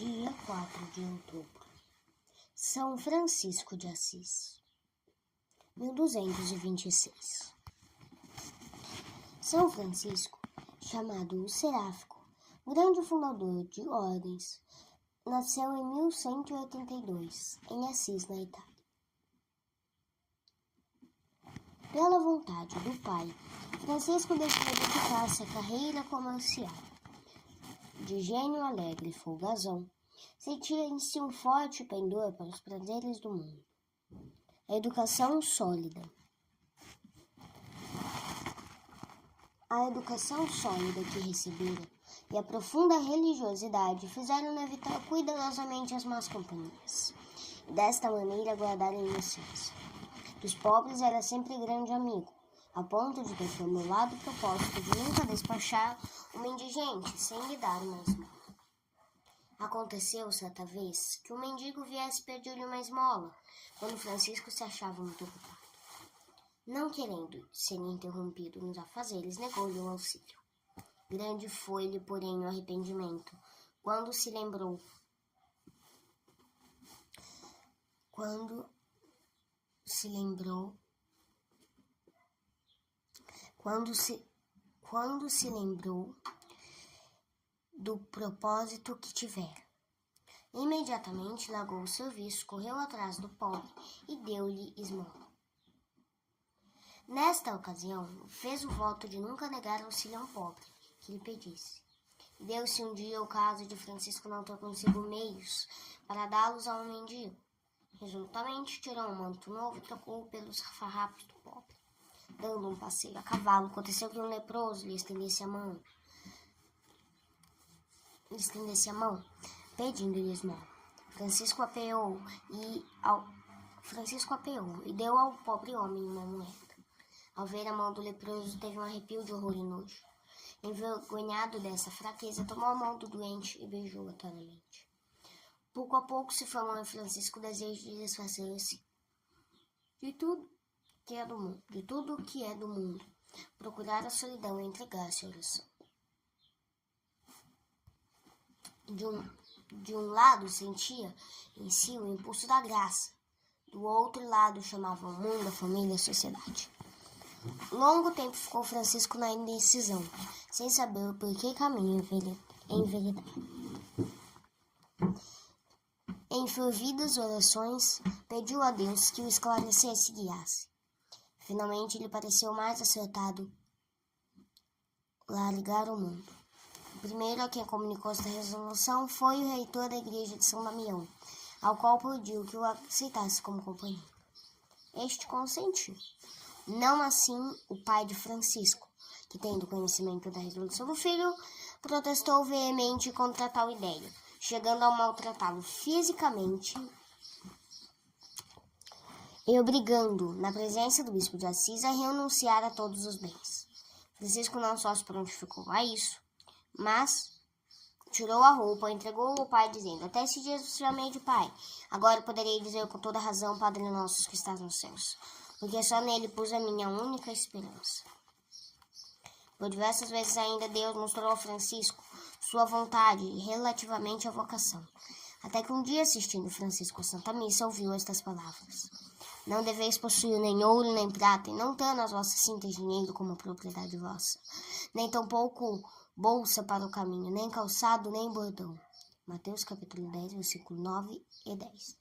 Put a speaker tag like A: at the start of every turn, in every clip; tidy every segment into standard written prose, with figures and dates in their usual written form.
A: Dia 4 de outubro. São Francisco de Assis, 1226. São Francisco, chamado o Seráfico, grande fundador de ordens, nasceu em 1182, em Assis, na Itália. Pela vontade do pai, Francisco decidiu dedicar-se à carreira comercial. De gênio alegre e folgazão, sentia em si um forte pendor para os prazeres do mundo. A educação sólida que recebera e a profunda religiosidade fizeram-no evitar cuidadosamente as más companhias, e desta maneira guardar a inocência. Dos pobres era sempre grande amigo, a ponto de ter formulado o propósito de nunca despachar uma indigente sem lhe dar uma esmola. Aconteceu certa vez que um mendigo viesse pedir-lhe uma esmola, quando Francisco se achava muito ocupado. Não querendo ser interrompido nos afazeres, negou-lhe o auxílio. Grande foi-lhe, porém, o arrependimento, quando se lembrou do propósito que tivera. Imediatamente largou o serviço, correu atrás do pobre e deu-lhe esmola. Nesta ocasião, fez o voto de nunca negar auxílio a um pobre que lhe pedisse. Deu-se um dia o caso de Francisco não ter consigo meios para dá-los a um mendigo. Resolutamente tirou um manto novo e trocou-o pelos farrapos do pobre. Dando um passeio a cavalo, aconteceu que um leproso lhe estendesse a mão, pedindo-lhe esmola. Francisco apeou e deu ao pobre homem uma moeda. Ao ver a mão do leproso, teve um arrepio de horror e nojo. Envergonhado dessa fraqueza, tomou a mão do doente e beijou-a ternamente. Pouco a pouco se formou em Francisco o desejo de desfazer-se de tudo que é do mundo, procurar a solidão e entregar-se à oração. De um lado sentia em si o impulso da graça, do outro lado chamava o mundo, a família, a sociedade. Longo tempo ficou Francisco na indecisão, sem saber por que caminho enveredar. Em fervidas orações, pediu a Deus que o esclarecesse e guiasse. Finalmente lhe pareceu mais acertado largar o mundo. O primeiro a quem comunicou esta resolução foi o reitor da igreja de São Damião, ao qual pediu que o aceitasse como companheiro. Este consentiu. Não assim o pai de Francisco, que, tendo conhecimento da resolução do filho, protestou veemente contra tal ideia, chegando a maltratá-lo fisicamente e obrigando, na presença do bispo de Assis, a renunciar a todos os bens. Francisco não só se prontificou a isso, mas tirou a roupa, entregou ao pai, dizendo: até esse dia vos chamei de pai. Agora poderei dizer com toda razão, Padre nosso que estás nos céus, porque só nele pus a minha única esperança. Por diversas vezes ainda Deus mostrou a Francisco sua vontade relativamente à vocação, até que um dia, assistindo Francisco à Santa Missa, ouviu estas palavras: não deveis possuir nem ouro nem prata, e não ter nas vossas cintas dinheiro como propriedade vossa, nem tampouco bolsa para o caminho, nem calçado, nem bordão. Mateus capítulo 10, versículo 9 e 10.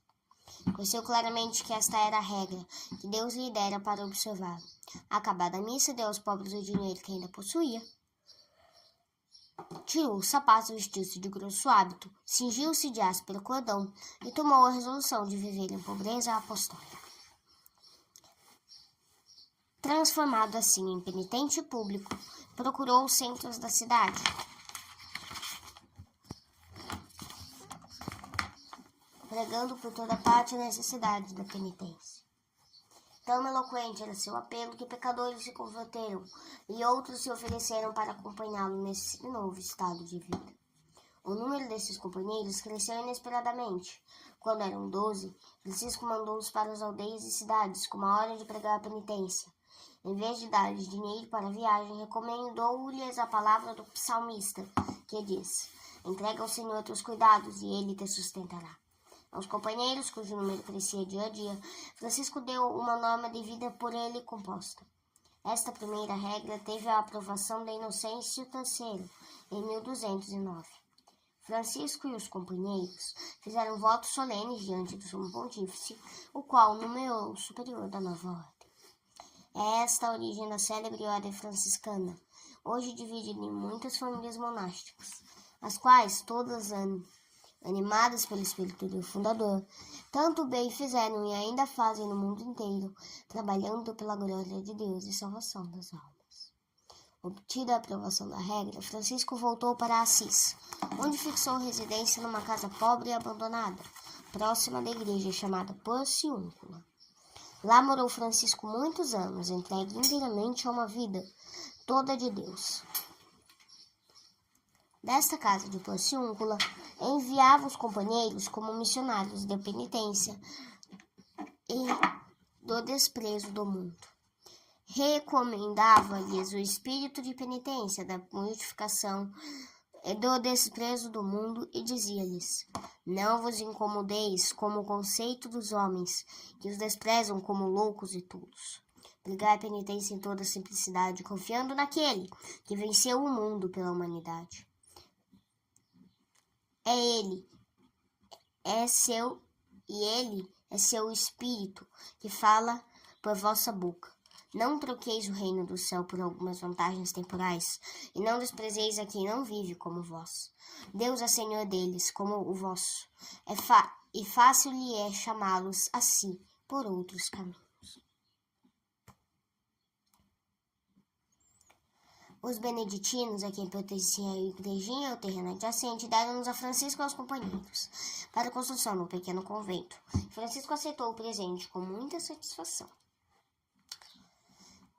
A: Conheceu claramente que esta era a regra que Deus lhe dera para observar. Acabada a missa, deu aos pobres o dinheiro que ainda possuía. Tirou os sapatos, vestiu-se de grosso hábito, cingiu-se de áspero cordão e tomou a resolução de viver em pobreza apostólica. Transformado assim em penitente público, procurou os centros da cidade, pregando por toda parte a necessidade da penitência. Tão eloquente era seu apelo que pecadores se converteram e outros se ofereceram para acompanhá-lo nesse novo estado de vida. O número desses companheiros cresceu inesperadamente. Quando eram 12, Francisco mandou-os para as aldeias e cidades com a hora de pregar a penitência. Em vez de dar-lhes dinheiro para a viagem, recomendou-lhes a palavra do psalmista, que diz: Entrega ao Senhor teus cuidados e Ele te sustentará. Aos companheiros, cujo número crescia dia a dia, Francisco deu uma norma de vida por ele composta. Esta primeira regra teve a aprovação de Inocêncio III em 1209. Francisco e os companheiros fizeram votos solenes diante do sumo pontífice, o qual nomeou o superior da nova ordem. É esta a origem da célebre ordem franciscana, hoje dividida em muitas famílias monásticas, as quais, todas animadas pelo espírito do fundador, tanto bem fizeram e ainda fazem no mundo inteiro, trabalhando pela glória de Deus e salvação das almas. Obtida a aprovação da regra, Francisco voltou para Assis, onde fixou residência numa casa pobre e abandonada, próxima da igreja chamada Porciúncula. Lá morou Francisco muitos anos, entregue inteiramente a uma vida toda de Deus. Desta casa de Porciúncula, enviava os companheiros como missionários da penitência e do desprezo do mundo. Recomendava-lhes o espírito de penitência, da mortificação e do desprezo do mundo e dizia-lhes: não vos incomodeis como o conceito dos homens, que os desprezam como loucos e tolos. Pregai a penitência em toda simplicidade, confiando naquele que venceu o mundo pela humanidade. Ele é seu espírito que fala por vossa boca. Não troqueis o reino do céu por algumas vantagens temporais, e não desprezeis a quem não vive como vós. Deus é Senhor deles, como o vosso, e fácil lhe é chamá-los a si por outros caminhos. Os beneditinos, a quem pertencia a igrejinha e o terreno adjacente, deram-nos a Francisco e aos companheiros, para a construção de um pequeno convento. Francisco aceitou o presente com muita satisfação.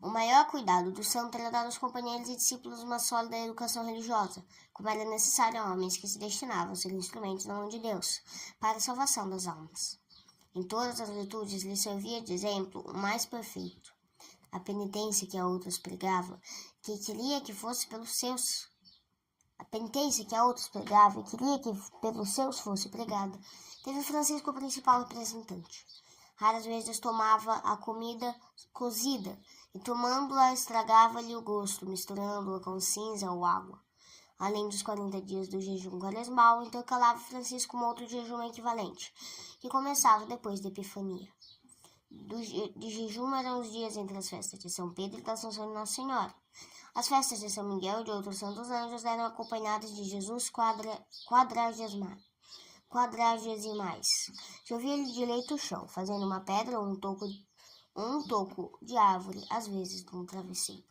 A: O maior cuidado do santo era dar aos companheiros e discípulos uma sólida educação religiosa, como era necessário a homens que se destinavam a ser instrumentos na mão de Deus, para a salvação das almas. Em todas as virtudes lhe servia de exemplo o mais perfeito. A penitência que a outros pregava, que queria que fosse pelos seus. A penitência que a outros pregava e queria que pelos seus fosse pregada, teve Francisco o principal representante. Raras vezes tomava a comida cozida, e tomando-a estragava-lhe o gosto, misturando-a com cinza ou água. Além dos 40 dias do jejum quaresmal, intercalava Francisco um outro jejum equivalente, que começava depois da Epifania. De jejum eram os dias entre as festas de São Pedro e da Assunção de Nossa Senhora. As festas de São Miguel e de outros santos anjos eram acompanhadas de Jesus quadragesimais. Chovia-lhe de leito o chão, fazendo uma pedra ou um toco de árvore, às vezes de um travesseiro.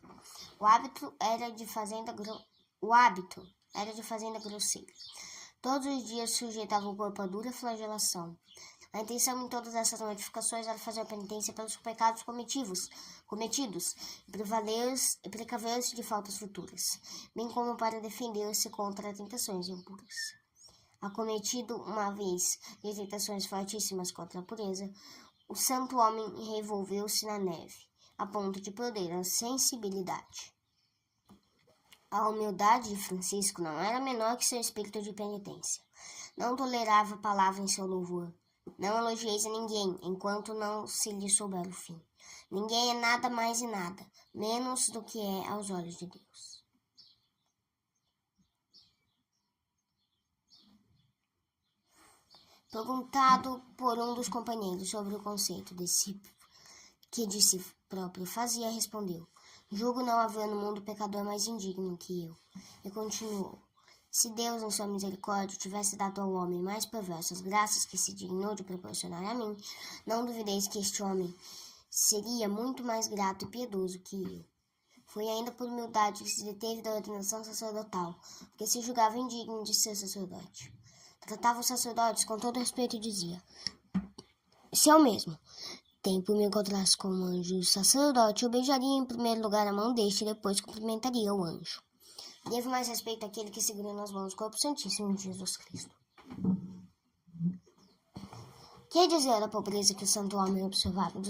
A: O hábito era de fazenda grosseira. Todos os dias sujeitava o corpo a dura flagelação. A intenção em todas essas mortificações era fazer a penitência pelos pecados cometidos e precaver-se de faltas futuras, bem como para defender-se contra tentações impuras. Acometido uma vez de tentações fortíssimas contra a pureza, o santo homem revolveu-se na neve, a ponto de perder a sensibilidade. A humildade de Francisco não era menor que seu espírito de penitência. Não tolerava palavra em seu louvor. Não elogieis a ninguém, enquanto não se lhe souber o fim. Ninguém é nada mais e nada, menos do que é aos olhos de Deus. Perguntado por um dos companheiros sobre o conceito que de si próprio fazia, respondeu: julgo não haver no mundo pecador mais indigno que eu. E continuou: se Deus, em sua misericórdia, tivesse dado ao homem mais perverso as graças que se dignou de proporcionar a mim, não duvideis que este homem seria muito mais grato e piedoso que eu. Foi ainda por humildade que se deteve da ordenação sacerdotal, porque se julgava indigno de ser sacerdote. Tratava os sacerdotes com todo respeito e dizia: se ao mesmo tempo me encontrasse com um anjo sacerdote, eu beijaria em primeiro lugar a mão deste e depois cumprimentaria o anjo. Devo mais respeito àquele que segura nas mãos o corpo santíssimo de Jesus Cristo. Que dizer da pobreza que o santo homem observava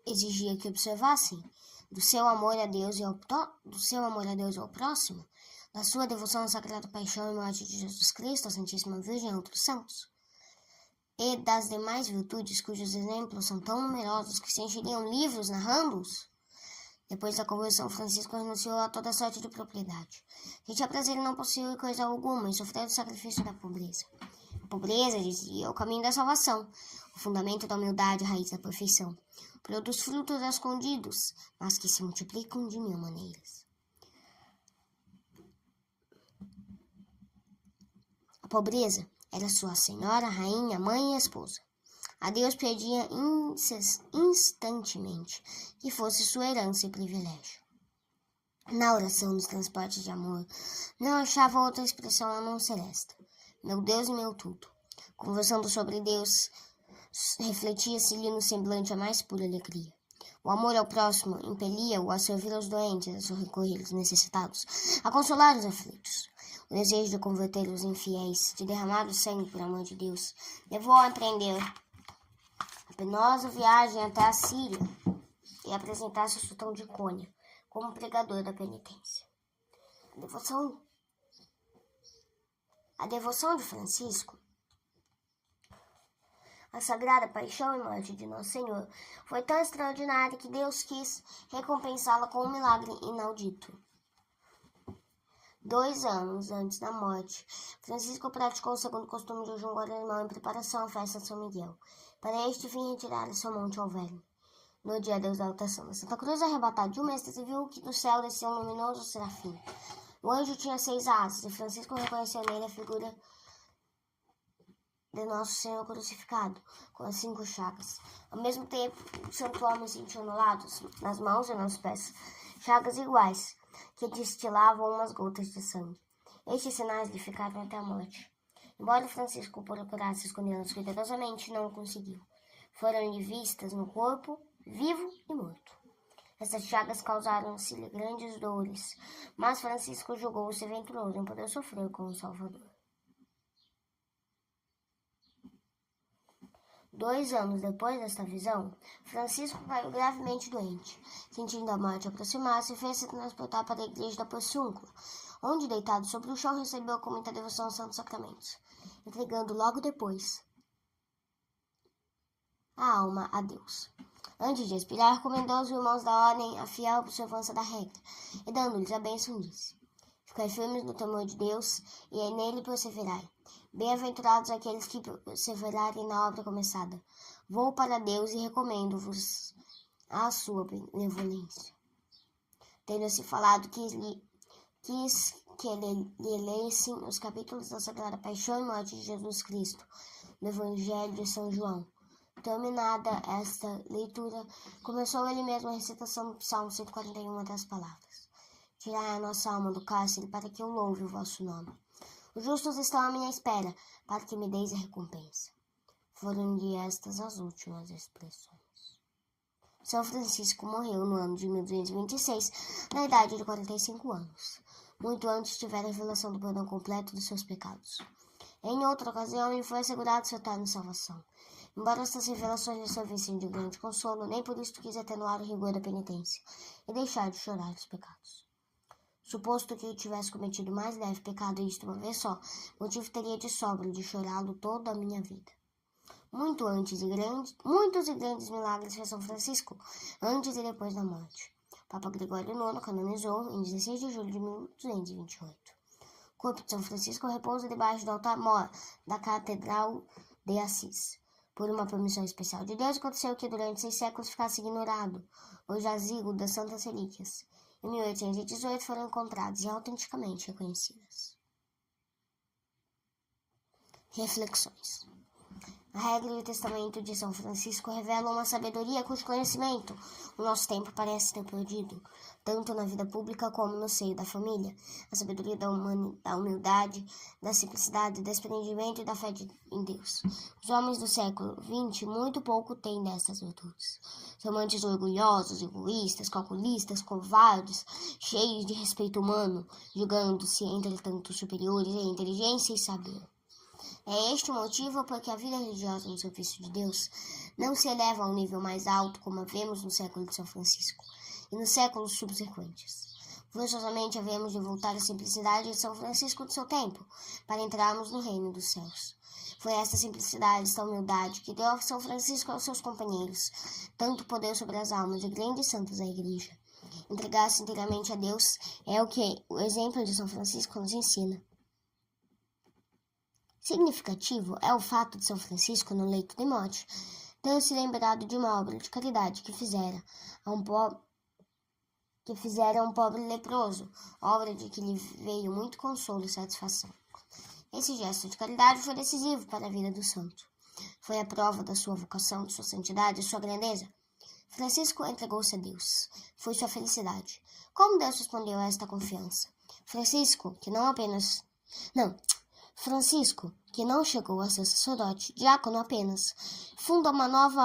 A: exigia que observassem? Do seu amor a Deus e ao próximo, A sua devoção à Sagrada Paixão e Morte de Jesus Cristo, à Santíssima Virgem e outros santos, e das demais virtudes cujos exemplos são tão numerosos que se encheriam livros narrando-os. Depois da conversão, Francisco renunciou a toda sorte de propriedade. Sentia prazer em não possuir coisa alguma e sofrer o sacrifício da pobreza. A pobreza, dizia, é o caminho da salvação, o fundamento da humildade, a raiz da perfeição. Produz frutos escondidos, mas que se multiplicam de 1000 maneiras. A pobreza era sua senhora, rainha, mãe e esposa. A Deus pedia instantemente que fosse sua herança e privilégio. Na oração dos transportes de amor, não achava outra expressão a não ser esta: meu Deus e meu tudo. Conversando sobre Deus, refletia-se-lhe no semblante a mais pura alegria. O amor ao próximo impelia-o a servir aos doentes, a socorrer os necessitados, a consolar os aflitos. O desejo de converter os infiéis, de derramar o sangue por amor de Deus, levou a empreender a penosa viagem até a Síria e apresentar-se ao sultão de Cônia como pregador da penitência. A devoção de Francisco à Sagrada Paixão e Morte de Nosso Senhor foi tão extraordinária que Deus quis recompensá-la com um milagre inaudito. 2 anos antes da morte, Francisco praticou o segundo costume de João Guarimão em preparação à festa de São Miguel. Para este fim, retirar seu monte Alvério. No dia da exaltação da Santa Cruz, arrebatado de um mestre, viu que do céu desceu um luminoso serafim. O anjo tinha 6 asas, e Francisco reconheceu nele a figura de Nosso Senhor crucificado, com as 5 chagas. Ao mesmo tempo, o santo homem sentiu no lado, nas mãos e nos pés, chagas iguais, que destilavam umas gotas de sangue. Estes sinais lhe ficaram até a morte. Embora Francisco procurasse escondê-los cuidadosamente, não o conseguiu. Foram-lhe vistas no corpo, vivo e morto. Essas chagas causaram-se-lhe grandes dores, mas Francisco julgou-se venturoso em poder sofrer como Salvador. 2 anos depois desta visão, Francisco caiu gravemente doente. Sentindo a morte aproximar-se, fez-se transportar para a igreja da Porciúncula, onde, deitado sobre o chão, recebeu com muita devoção os santos sacramentos, entregando logo depois a alma a Deus. Antes de expirar, recomendou aos irmãos da ordem a fiel observância da regra, e dando-lhes a bênção, disse: ficai firmes no temor de Deus, e nele perseverai. Bem-aventurados aqueles que perseverarem na obra começada. Vou para Deus e recomendo-vos a sua benevolência. Tendo-se falado, quis que lhe lessem os capítulos da Sagrada Paixão e Morte de Jesus Cristo, do Evangelho de São João. Terminada esta leitura, começou ele mesmo a recitação do Salmo 141 das palavras: tirai a nossa alma do cárcere, para que eu louve o vosso nome. Os justos estão à minha espera, para que me deis a recompensa. Foram-lhe estas as últimas expressões. São Francisco morreu no ano de 1226, na idade de 45 anos. Muito antes tivera a revelação do perdão completo dos seus pecados. Em outra ocasião, lhe foi assegurado seu eterno salvação. Embora estas revelações lhe servissem de grande consolo, nem por isso quis atenuar o rigor da penitência e deixar de chorar os pecados. Suposto que eu tivesse cometido mais leve pecado, isto uma vez só, motivo teria de sobra de chorá-lo toda a minha vida. Muitos e grandes milagres fez São Francisco, antes e depois da morte. Papa Gregório IX canonizou em 16 de julho de 1228. O corpo de São Francisco repousa debaixo do altar-mor da Catedral de Assis. Por uma permissão especial de Deus, aconteceu que durante 6 séculos ficasse ignorado o jazigo das Santas Relíquias. Em 1818 foram encontradas e autenticamente reconhecidas. Reflexões. A regra e o testamento de São Francisco revelam uma sabedoria cujo conhecimento o nosso tempo parece ter perdido, tanto na vida pública como no seio da família. A sabedoria da humildade, da simplicidade, do desprendimento e da fé em Deus. Os homens do século XX muito pouco têm dessas virtudes. São amantes orgulhosos, egoístas, calculistas, covardes, cheios de respeito humano, julgando-se, entretanto, superiores em inteligência e saber. É este o motivo porque a vida religiosa no serviço de Deus não se eleva a um nível mais alto como a vemos no século de São Francisco e nos séculos subsequentes. Forçosamente havemos de voltar à simplicidade de São Francisco do seu tempo, para entrarmos no reino dos céus. Foi esta simplicidade, esta humildade, que deu a São Francisco e aos seus companheiros tanto poder sobre as almas de grandes santos da Igreja. Entregar-se inteiramente a Deus é o que o exemplo de São Francisco nos ensina. Significativo é o fato de São Francisco, no leito de morte, ter se lembrado de uma obra de caridade que fizera a um pobre leproso, obra de que lhe veio muito consolo e satisfação. Esse gesto de caridade foi decisivo para a vida do santo. Foi a prova da sua vocação, de sua santidade e sua grandeza. Francisco entregou-se a Deus. Foi sua felicidade. Como Deus respondeu a esta confiança? Francisco, que não chegou a ser sacerdote, diácono apenas, funda uma nova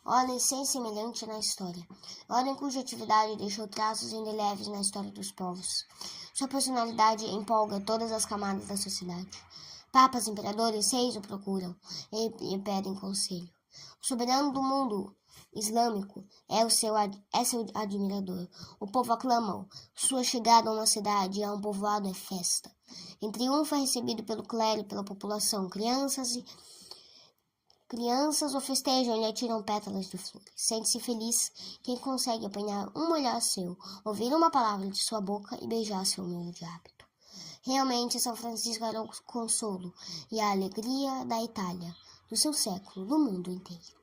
A: ordem sem semelhante na história, ordem cuja atividade deixou traços indeléveis na história dos povos. Sua personalidade empolga todas as camadas da sociedade. Papas, imperadores, reis o procuram e pedem conselho. O soberano do mundo islâmico é seu admirador. O povo aclama-o. Sua chegada a uma cidade e a um povoado é festa. Em triunfo é recebido pelo clero e pela população. Crianças o festejam e lhe atiram pétalas de flores. Sente-se feliz quem consegue apanhar um olhar seu, ouvir uma palavra de sua boca e beijar seu humilde hábito. Realmente, São Francisco era o consolo e a alegria da Itália, do seu século, do mundo inteiro.